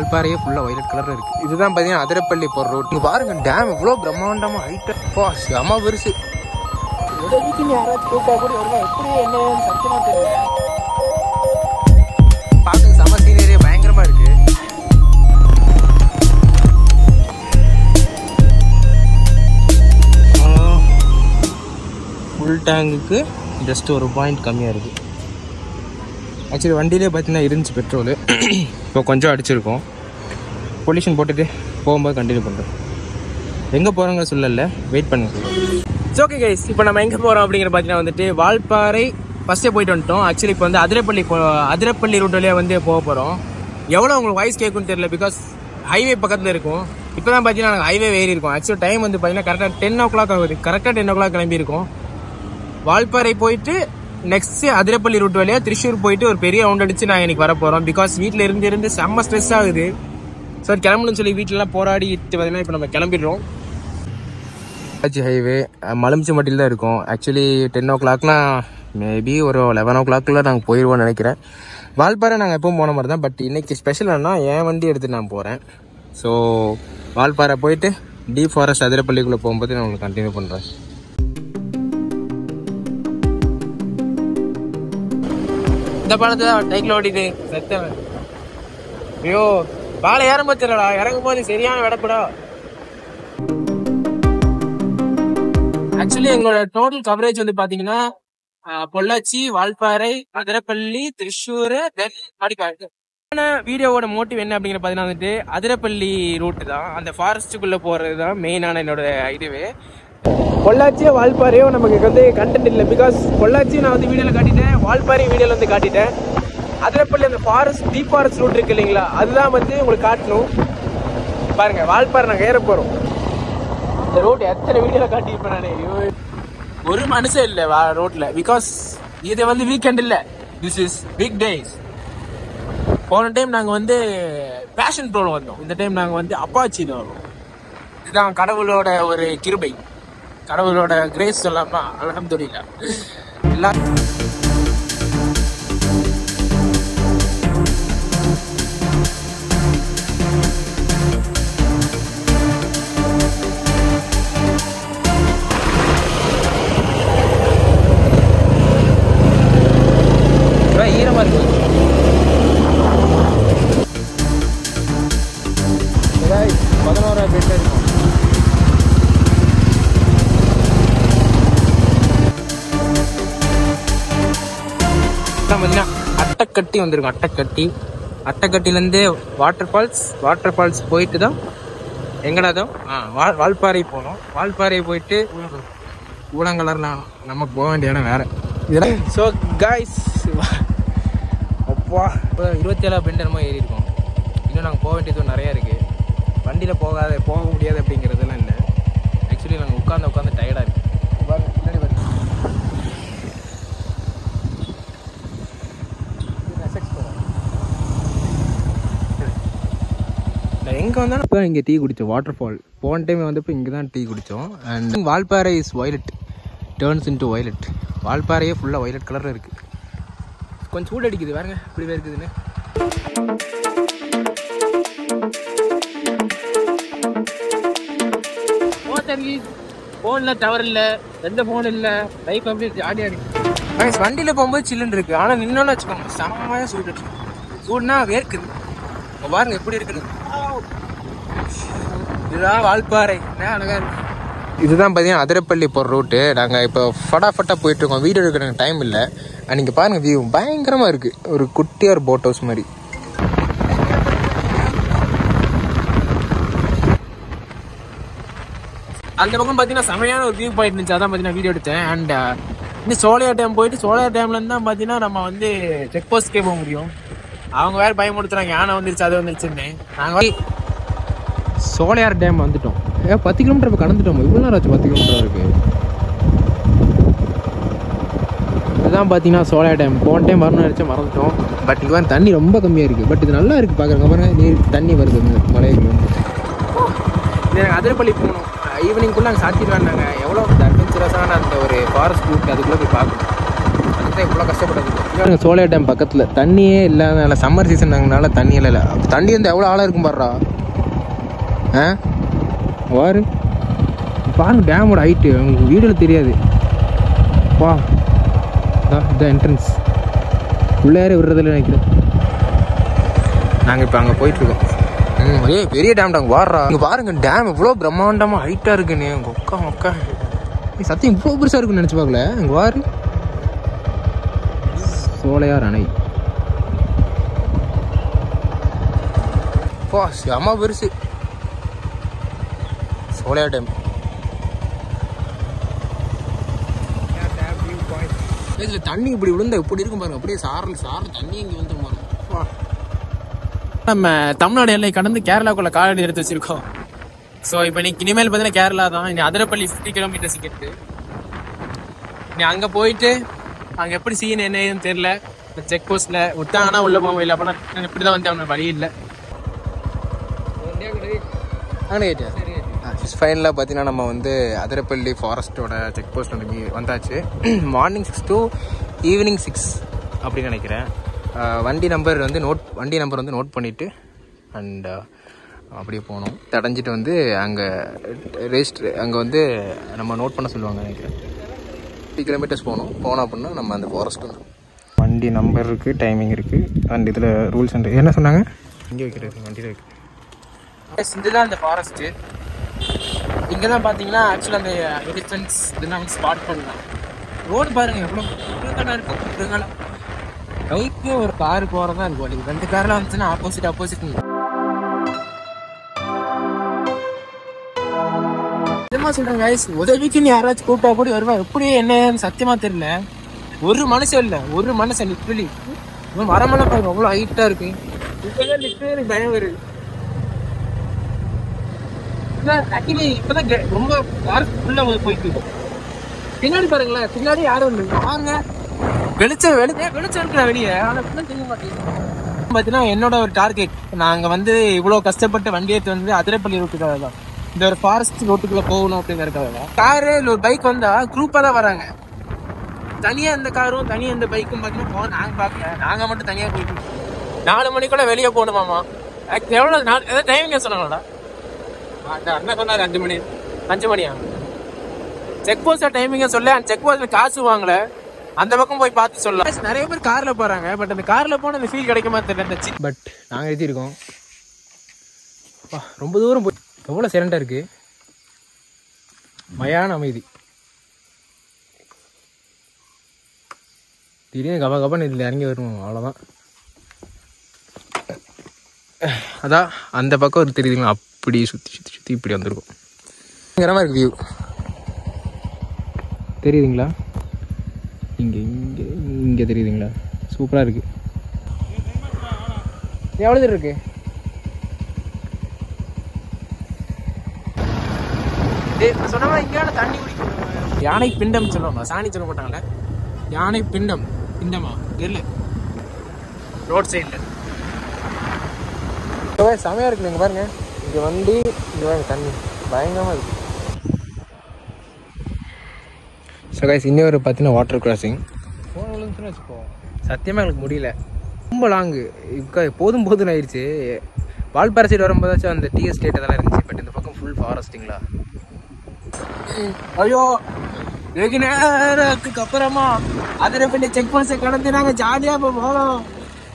வால்பாறையே ஃபுல்லாக வயலட் கலரில் இருக்குது. இதுதான் பார்த்தீங்கன்னா அதிரப்பள்ளி போகிற ரோட். நீங்கள் பாருங்கள் டேம் இவ்வளோ பிரம்மாண்டமாக ஹைட்டாக செம பெருசு. யாராச்சும் கூப்பிட்டா கூட வருவா, எப்படி என்ன சத்தியமாக தெரியல. பார்க்க செம சீனரியே பயங்கரமாக இருக்குது. ஃபுல் டேங்குக்கு ஜஸ்ட் ஒரு பாயிண்ட் கம்மியாக இருக்குது. ஆக்சுவலி வண்டியிலே பார்த்தீங்கன்னா இருந்துச்சு பெட்ரோலு, இப்போ கொஞ்சம் அடிச்சிருக்கோம். பொல்யூஷன் போட்டுட்டு போகும்போது கண்டினியூ பண்ணுறோம். எங்கே போகிறோங்க சொல்லல, வெயிட் பண்ண சொல்லுவோம். இட்ஸ் ஓகே கைஸ், இப்போ நம்ம எங்கே போகிறோம் அப்படிங்கிற பார்த்தீங்கன்னா வந்துட்டு வால்பாறை ஃபஸ்ட்டே போயிட்டு வந்துட்டோம். ஆக்சுவலி இப்போ வந்து அதிரப்பள்ளி ரூட் வழியாக வந்து போக போகிறோம். எவ்வளோ உங்களுக்கு வாய்ஸ் கேட்குன்னு தெரியல, பிகாஸ் ஹைவே பக்கத்தில் இருக்கும். இப்போ தான் பார்த்தீங்கன்னா நாங்கள் ஹைவே ஏறி இருக்கோம். ஆக்சுவலி டைம் வந்து பார்த்தீங்கன்னா கரெக்டாக 10 o'clock ஆகுது. கரெக்டாக 10 o'clock கிளம்பியிருக்கோம். வால்பாறை போயிட்டு நெக்ஸ்ட்டு அதிரப்பள்ளி ரூட் வழியாக திருச்சூர் போயிட்டு ஒரு பெரிய ரவுண்ட் அடித்து நாங்கள் இன்றைக்கி வர போகிறோம். பிகாஸ் வீட்டில் இருந்து செம்ம ஸ்ட்ரெஸ் ஆகுது. சார் கிளம்பணும்னு சொல்லி வீட்டிலலாம் போராடி பார்த்தீங்கன்னா இப்போ நம்ம கிளம்பிடுறோம். ஹைவே மலம்ச்சிமட்டில் தான் இருக்கும். ஆக்சுவலி 10 o'clockனா மேபி ஒரு 11 o'clockல நாங்கள் போயிடுவோம்னு நினைக்கிறேன். வால்பாறை நாங்கள் எப்பவும் போன மாதிரி தான். பட் இன்றைக்கி ஸ்பெஷல் என்னன்னா என் வண்டி எடுத்துகிட்டு நான் போகிறேன். ஸோ வால்பாறை போயிட்டு டீப் ஃபாரஸ்ட் அதிரப்பள்ளிக்குள்ளே போகும்போது நான் உங்களுக்கு கண்டினியூ பண்ணுறேன். இந்த படத்தை தான் சைக்கிள் ஓட்டிட்டு செத்தவன். ஐயோ பாலை ஏறம் வச்சிடடா, இறங்கும் போது சரியான விடப்படா. ஆக்சுவலி எங்களோட டோட்டல் கவரேஜ் வந்து பாத்தீங்கன்னா பொள்ளாச்சி, வால்பாறை, அதிரப்பள்ளி, திருச்சூர், தென் மாடிக்காடு. வீடியோவோட மோட்டிவ் என்ன அப்படிங்கிற பாத்தீங்கன்னா வந்துட்டு அதிரப்பள்ளி ரூட் தான், அந்த ஃபாரஸ்ட்டுக்குள்ள போறது தான் மெயினான என்னோட இதுவே. பொள்ளாச்சியோ வால்பாறையோ நமக்கு வந்து கண்டென்ட் இல்லை. பிகாஸ் பொள்ளாச்சியும் நான் வந்து வீடியோவில் காட்டிட்டேன், வால்பாறையும் வீடியோவில் வந்து காட்டிட்டேன். அதிரப்பள்ளி அந்த ஃபாரஸ்ட் டீப் ஃபாரஸ்ட் ரூட் இருக்கு இல்லைங்களா, அதுதான் வந்து உங்களுக்கு காட்டணும். பாருங்க வால்பாறை நாங்கள் ஏற போகிறோம். இந்த ரோட் எத்தனை வீடியோவில் காட்டியிருப்பேன் நான். ஒரு மனுஷன் இல்லை ரோட்டில். பிகாஸ் இது வந்து வீக்கெண்ட் இல்லை, திஸ் இஸ் வீக் டேஸ். போன டைம் நாங்கள் வந்து பேஷன் ப்ரோல வந்தோம். இந்த டைம் நாங்கள் வந்து அப்பாச்சியில் வரோம். இதுதான் கடவுளோட ஒரு கிருபை, கடவுளோட கிரேஸ் சொல்லாமா, அல்ஹம்துலில்லாஹ். எல்லாரும் ஈரமா இருக்கு. 11 பெட் இருக்கும். அட்டைக்கட்டி வந்திருக்கும். அட்டைக்கட்டிலேருந்து வாட்டர் ஃபால்ஸ் போயிட்டு தான் எங்கடாதான் வால்பாறை போனோம். வால்பாறை போயிட்டு ஊழங்கலர்லாம் நமக்கு போக வேண்டிய இடம் வேற இதெல்லாம். ஸோ காய்ஸ், அப்பா 27 பெண்டனமோ ஏறி இருக்கோம். இன்னும் நாங்கள் போக வேண்டியது நிறையா இருக்குது. வண்டியில் போக முடியாது அப்படிங்கிறதுலாம் இல்லை. ஆக்சுவலி நாங்கள் உட்காந்து டயர்டாக இருக்குது. எங்கே வந்தாலும் இப்போ இங்கே டீ குடித்தோம். வாட்டர் ஃபால் போன டைம் வந்தப்போ இங்கே தான் டீ குடித்தோம். And Valparai is violet, turns into violet. வால்பாறையே ஃபுல்லாக வயலட் கலரில் இருக்குது. கொஞ்சம் சூடு அடிக்குது பாருங்க இப்படி இருக்குதுன்னு. ஃபோனில் டவர் இல்லை, எந்த ஃபோன் இல்லை, லைஃப் அப்படியே ஜாலியாக இருக்குது. வண்டியில் போகும்போது சில்லுன்னு இருக்குது. ஆனால் நின்னோன்னு வச்சுக்கோங்க செம்மையாக சூடு இருக்கு. சூடுனா வேர்க்குது. பாருங்க எப்படி இருக்குது. இதுதான் வால்பாறை, என்ன அழகாக இருக்குது. இதுதான் பார்த்தீங்கன்னா அதிரப்பள்ளி போகிற ரூட்டு. நாங்கள் இப்போ ஃபட்டாஃபட்டாக போயிட்டுருக்கோம். வீடியோ எடுக்க எனக்கு டைம் இல்லை. நீங்கள் பாருங்கள் வியூ பயங்கரமாக இருக்குது. ஒரு குட்டியார் போட் ஹவுஸ் மாதிரி. அந்த பக்கம் பார்த்தீங்கன்னா செமையான ஒரு வியூ பாயிண்ட் இருந்துச்சு. அதான் பார்த்தீங்கன்னா வீடியோ எடுத்தேன். அண்ட் இன்னும் சோலையார் டேம் போயிட்டு சோலையார் டேம்லேருந்து தான் பார்த்தீங்கன்னா நம்ம வந்து செக் போஸ்ட்கே போக முடியும். அவங்க வேறு பயமுடுத்துறாங்க, யானை வந்துருச்சு அது வந்துருச்சுன்னு. நாங்கள் சோலையார் டேம் வந்துட்டோம். 10 கிலோமீட்டர் இப்போ கடந்துட்டோம். இவ்வளோ நேரம் ஆச்சு. 10 கிலோமீட்டர் இருக்குது. இதுதான் பார்த்தீங்கன்னா சோலையார் டேம். போன டைம் வரணும்னு நினச்சா மறந்துட்டோம். பட் இங்கே வந்து தண்ணி ரொம்ப கம்மியாக இருக்குது. பட் இது நல்லா இருக்குது பார்க்குறங்க. பாருங்க நீர் தண்ணி வருது மலையில் வந்து. நாங்கள் அதிரப்பள்ளி போகணும். ஈவினிங்குள்ளே நாங்கள் சாத்திடுவாங்க. எவ்வளோ அட்வென்ச்சரஸான அந்த ஒரு ஃபாரஸ்ட் ரூட் அதுக்குள்ளே போய் பார்க்கணும். அது தான் இவ்வளோ கஷ்டப்பட்டது. சோலையா டேம் பக்கத்தில் தண்ணியே இல்லாதனால சம்மர் சீசன்னால தண்ணி இல்லை. தண்ணி வந்து எவ்வளோ ஆழம் இருக்கும் பாடுறா. வாரு பாருங்க டேமோட ஹைட்டு உங்களுக்கு வீடியோவில் தெரியாது. வா இதான் என்ட்ரன்ஸ். உள்ளேரே விடுறதில்ல நினைக்கிறேன். நாங்கள் இப்போ அங்கே போயிட்டுருக்கோம். பெரிய டேம் டாங்க வாடுறா. இங்கே பாருங்க டேம் இவ்வளோ பிரம்மாண்டமாக ஹைட்டாக இருக்குன்னு. உங்கள் ஒக்கா சத்தியம் இவ்வளோ பெருசாக இருக்குன்னு நினச்சி பார்க்கல. இங்கே வாரு சோலையார் அணை. பா செம பெருசு சோலையார் டேம். இதில் தண்ணி இப்படி விழுந்தா இப்படி இருக்கும் பாருங்க. அப்படியே சாரல் தண்ணி இங்கே வந்து பாருங்க. நம்ம தமிழ்நாடு எல்லை கடந்து கேரளாக்குள்ள காலடி எடுத்து வச்சிருக்கோம். ஸோ இப்போ நீ இனிமேல் பார்த்தீங்கன்னா கேரளா தான். இனி அதிரப்பள்ளி 50 கிலோமீட்டர்ஸ் இருக்கு. நீ அங்கே போயிட்டு அங்கே எப்படி சீன் என்னன்னு தெரியல. செக் போஸ்ட்ல விட்டாங்கன்னா உள்ள போக இல்லை. அப்படின்னா இப்படி தான் வந்து அவனுக்கு வழி இல்லை. ஃபைனலாக பார்த்தீங்கன்னா நம்ம வந்து அதிரப்பள்ளி ஃபாரஸ்ட்டோட செக் போஸ்ட் வந்து வந்தாச்சு. மார்னிங் 6 to ஈவினிங் 6 அப்படின்னு நினைக்கிறேன். வண்டி நம்பர் வந்து நோட் பண்ணிவிட்டு அண்ட் அப்படியே போனோம். தடைஞ்சிட்டு வந்து அங்கே அங்கே வந்து நம்ம நோட் பண்ண சொல்லுவாங்க நினைக்கிறேன். 50 கிலோமீட்டர்ஸ் போனோம் அப்படின்னா நம்ம அந்த ஃபாரஸ்ட் வந்து வண்டி நம்பர் இருக்குது, டைமிங் இருக்குது. அண்ட் இதில் ரூல்ஸ் அண்ட் என்ன சொன்னாங்க இங்கே வைக்கிறது வண்டியில் இருக்குது. இதுதான் அந்த ஃபாரஸ்ட்டு. இங்கே தான் பார்த்தீங்கன்னா ஆக்சுவலாக அந்த எலிஃபென்ட்ஸ் இதெல்லாம் வந்து ஸ்பாட் பண்ணலாம். ரோடு பாருங்கள் எவ்வளோ இருக்கும். பைக்கு ஒரு காரு போகிறதா இருக்கும். 2 கார்லாம் வந்துச்சுன்னா ஆப்போசிட் நிஜமா சொல்கிறேன் கைஸ். உதவிக்குன்னு யாராச்சும் கூப்பிட்டா கூட வருவா. எப்படி என்னன்னு சத்தியமாக தெரியல. ஒரு மனுஷன் இல்லை, ஒரு மனுஷன் லிட்ரலி மரமெல்லாம் பாருங்க அவ்வளோ ஹைட்டாக இருக்கு. இப்போதான் லிட்ரலி பயம் வருது. இப்பதான் ரொம்ப உள்ள போயிட்டு இருக்கோம். பின்னாடி பாருங்களேன், பின்னாடி யாரும் இல்லை பாருங்க. வெளிச்சம் இருக்கிற வெளியே. ஆனால் தெரிய மாட்டேங்குது. பார்த்தீங்கன்னா என்னோட ஒரு டார்கெட், நாங்கள் வந்து இவ்வளோ கஷ்டப்பட்டு வண்டி எடுத்து வந்து அதிரப்பள்ளி ரூட்டுக்காக தான், இந்த ஒரு ஃபாரஸ்ட் ரோட்டுக்குள்ளே போகணும் அப்படிங்கிறதுக்காக தான். காரு இல்லை ஒரு பைக் வந்தால் குரூப்பாக தான் வராங்க. தனியாக இந்த காரும் தனியாக இந்த பைக்கும் பார்த்தீங்கன்னா போக நாங்கள் பார்க்கல. நாங்கள் மட்டும் தனியாக போயிட்டு 4 மணிக்குள்ளே வெளியே போகணுமாமா. எவ்வளோ ஏதாவது டைமிங் சொன்னாங்களா? அண்ணா சொன்னார் 5 மணியா. செக் போஸ்ட் டைமிங்க சொல்ல. அந்த செக் போஸ்ட்ல காசு வாங்கல. அந்த பக்கம் போய் பார்த்து சொல்லலாம். நிறைய பேர் கார்ல போறாங்க. பட் அந்த கார்ல போன அந்த ஃபீல் கிடைக்குமா தெரியல. பட் நாங்கள் எழுதியிருக்கோம். ரொம்ப தூரம் போய் எவ்வளோ சைலண்டா இருக்கு. மயான அமைதி. திடீர்னு கபன்னு இதில் இறங்கி வருவோம். அவ்வளோதான். அதான் அந்த பக்கம் ஒரு தெரியுதுங்களா, அப்படி சுற்றி இப்படி வந்திருக்கும். பயங்கரமாக இருக்கு வியூ. தெரியுதுங்களா? இங்கே தெரியுதுங்களா? சூப்பராக இருக்கு. எவ்வளோ தூரம் இருக்கு? சொன்னா இங்கே தண்ணி குடிக்கும். யானை பிண்டம் சொல்லுவாங்க, சாணி சொல்ல மாட்டாங்கல்ல. யானை பிண்டமா தெரியல. ரோட் சைடில் செமையாக இருக்குல்ல. இங்கே பாருங்க, இங்கே வண்டி, இங்கே பாருங்க தண்ணி பயங்கரமாக இருக்கு. ஸோ கைஸ், இன்னொரு பார்த்தீங்கன்னா வாட்டர் கிராசிங். ஃபோன் விழுந்துச்சுன்னு வச்சுப்போம். சத்தியமாக எனக்கு முடியல. ரொம்ப லாங்கு. போதும் ஆயிடுச்சு. வால்பாறை சைடு வரும்போதாச்சும் அந்த டீ எஸ்டேட் அதெல்லாம் இருந்துச்சு. பட் இந்த பக்கம் ஃபுல் ஃபாரஸ்ட்டுங்களா. ஐயோ, வெகு நேரத்துக்கு அப்புறமா அதிரப்பள்ளி செக் போஸ்ட்டை கடந்து நாங்கள் ஜாலியாக போகணும்.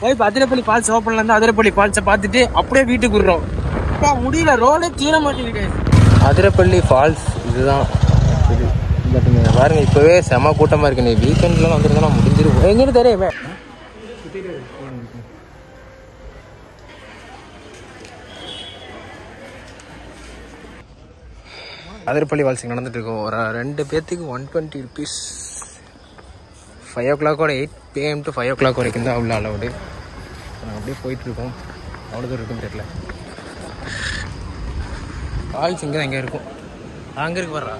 போய் இப்போ அதிரப்பள்ளி ஃபால்ஸ் ஓப்பனில் இருந்து அதிரப்பள்ளி ஃபால்ஸை பார்த்துட்டு அப்படியே வீட்டுக்கு விடுறோம். இப்போ முடியல, ரோடே தீர மாட்டேங்குது. அதிரப்பள்ளி ஃபால்ஸ் இதுதான். பட் நீங்கள் பாருங்கள், இப்போவே செம கூட்டமாக இருக்கு. நீ வீக்கெண்ட்லாம் வந்துருந்தா முடிஞ்சிருக்கும். எங்கிட்ட தெரியுமே. அதிரப்பள்ளி ஃபால்ஸ் நடந்துட்டு இருக்கோம். ஒரு 2 பேர்த்துக்கு 120 rupees. 5 o'clock 8 PM to 5 o'clock வரைக்கும் தான் அவ்வளோ அலவுடு. நாங்கள் அப்படியே போயிட்டுருக்கோம். அவ்வளோ தூரம் இருக்குன்னு தெரியல. ஃபால்ஸ் இங்கே தான் எங்கே இருக்கும். அங்கே இருக்கு வர்றா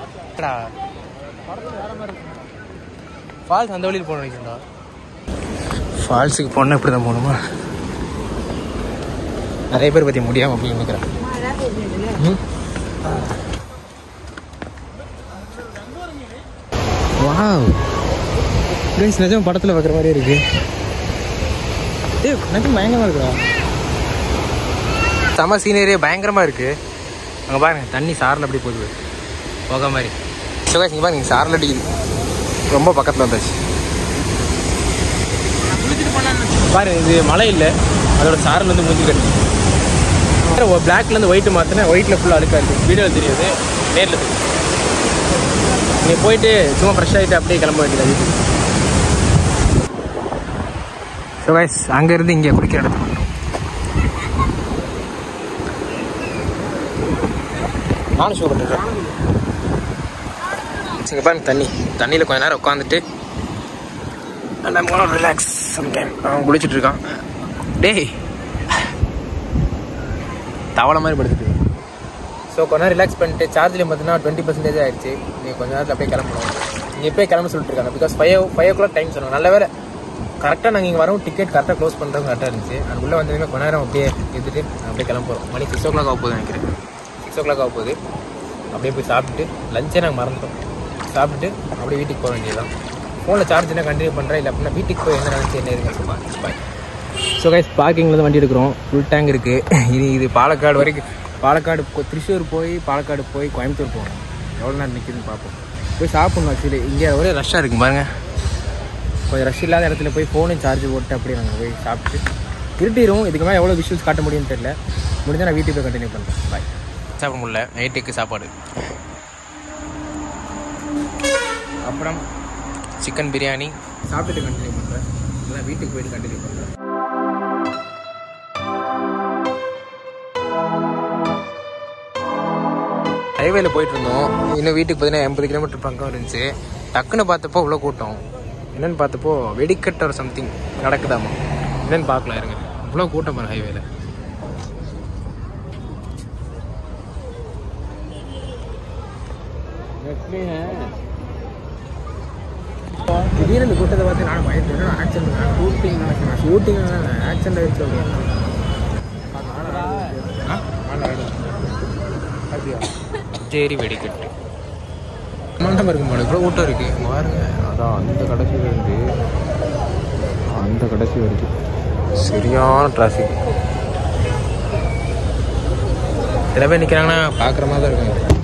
ஃபால்ஸ். அந்த வழியில் போகணும் நினைக்கிறா. ஃபால்ஸுக்கு போனால் இப்படி தான் போகணுமா? நிறைய பேர் பற்றி முடியாமல் அப்படின்னு நினைக்கிறேன். வாவ், ஃப்ரெண்ட்ஸ் நிஜம் படத்தில் பார்க்குற மாதிரி இருக்கு. நிஜம் பயங்கரமாக இருக்குடா. செம சீனரியே பயங்கரமாக இருக்குது. அங்கே பாருங்க தண்ணி சாரில் அப்படி போகுது போக மாதிரி. சுகாஷ் இங்கே பாருங்க சாரில் அடிக்குது. ரொம்ப பக்கத்தில் வந்தாச்சு பாரு. இது மழை இல்லை, அதோட சாரில் வந்து மூஞ்சி கட்டு. பிளாக்லேருந்து ஒயிட்டு மாற்றினா ஒயிட்டில் ஃபுல்லாக அழுக்காக இருக்குது. வீடியோவில் தெரியாது, நேரில் தெரியும். நீங்கள் போயிட்டு சும்மா ஃப்ரெஷ் ஆகிட்டு அப்படியே கிளம்ப வேண்டியது வீட்டுக்கு. ஸோ கைஸ் அங்கேருந்து இங்கே குடிக்கிற இடத்துக்கு வந்துடும். நானும் ஷோ பண்ணிருக்கேன். இங்கே பாருங்க தண்ணியில் கொஞ்ச நேரம் உட்காந்துட்டு நம்ம ரிலாக்ஸ் சம்டைம். அவன் குளிச்சுட்டு இருக்கான். டேய் தவளை மாதிரி படுத்துட்டு. ஸோ கொஞ்ச நேரம் ரிலாக்ஸ் பண்ணிட்டு சார்ஜ்லேயும் பார்த்தீங்கன்னா 20% ஆகிடுச்சு. நீங்கள் கொஞ்ச நேரத்தில் அப்படியே கிளம்பணும். நீங்கள் எப்போயே கிளம்ப சொல்லிட்டு இருக்காங்க. பிகாஸ் 5 o'clock டைம் சொன்னாங்க. நல்ல வேலை கரெக்டாக நாங்கள் இங்கே வரோம். டிக்கெட் கரெக்டாக க்ளோஸ் பண்ணுறவங்க கரெக்டாக இருந்துச்சு. அதுக்குள்ளே வந்ததுமே கொஞ்ச நேரம் அப்படியே எடுத்துகிட்டு அப்படியே கிளம்ப போகிறோம். மணி 6 o'clock ஆக போகுது நினைக்கிறேன். 6 o'clock ஆக போகுது. அப்படியே போய் சாப்பிட்டு லஞ்சே நாங்கள் மறந்துட்டோம். சாப்பிட்டுட்டு அப்படியே வீட்டுக்கு போக வேண்டியதுதான். ஃபோனில் சார்ஜ் என்ன கண்டினியூ பண்ணுறேன். இல்லை அப்படின்னா வீட்டுக்கு போய் என்ன நினச்சி என்ன இருக்குன்னு பாய். ஸோ கைஸ் பார்க்கிங்லேருந்து வண்டி எடுக்கிறோம். ஃபுல் டேங்க் இருக்குது. இது பாலக்காடு வரைக்கும், பாலக்காடு திருச்சூர் போய் பாலக்காடு போய் கோயம்புத்தூர் போகணும். எவ்வளோ நேரம் நிற்கிதுன்னு பார்ப்போம். போய் சாப்பிட்ணும். ஆக்சுவலி இங்கே ஒரே ரஷ்ஷாக இருக்குது பாருங்கள். கொஞ்சம் ரஷ் இல்லாத இடத்துல போய் ஃபோனையும் சார்ஜ் போட்டு அப்படியே நாங்கள் போய் சாப்பிட்டு இருட்டிடும். இதுக்கு மேலே எவ்வளோ விஷுவல்ஸ் காட்ட முடியும்னு தெரியல. முடிஞ்சால் நான் வீட்டுக்கு போய் கண்டினியூ பண்ணுறேன். பாய். சாப்பிட முடியல, நைட்டுக்கு சாப்பாடு. அப்புறம் சிக்கன் பிரியாணி சாப்பிட்டுட்டு கண்டினியூ பண்ணுறேன். இல்லை வீட்டுக்கு போயிட்டு கண்டினியூ பண்ணுறேன். ஹைவேல போயிட்டு இருந்தோம். இன்னும் வீட்டுக்கு பார்த்தீங்கன்னா 80 கிலோமீட்டர் பக்கம் இருந்துச்சு. டக்குன்னு பார்த்தப்போ இவ்வளோ கூட்டம். என்னென்னு பார்த்தப்போ வெடிக்கட்டு ஒரு சம்திங் நடக்குதாமா. என்னென்னு பார்க்கலாம் இருங்க. இவ்வளோ கூட்டம் பாரு ஹைவேல. திடீர்னு இந்த கூட்டத்தை பார்த்து நான் பயந்துட்டேன். ஆக்சிடென்ட் ஷூட்டிங் ஆக்சிடென்ட் ஆகிடுச்சு. சரி வெடிக்கட்டு மண்டம் இருக்கு மாடு. இவ்வளோ கூட்டம் இருக்கு பாருங்க. அதான் அந்த கடைசியில் இருந்து அந்த கடைசி வரைக்கும் சரியான டிராஃபிக். சில பேர் நிற்கிறாங்கன்னா பார்க்குற மாதிரி தான் இருக்காங்க.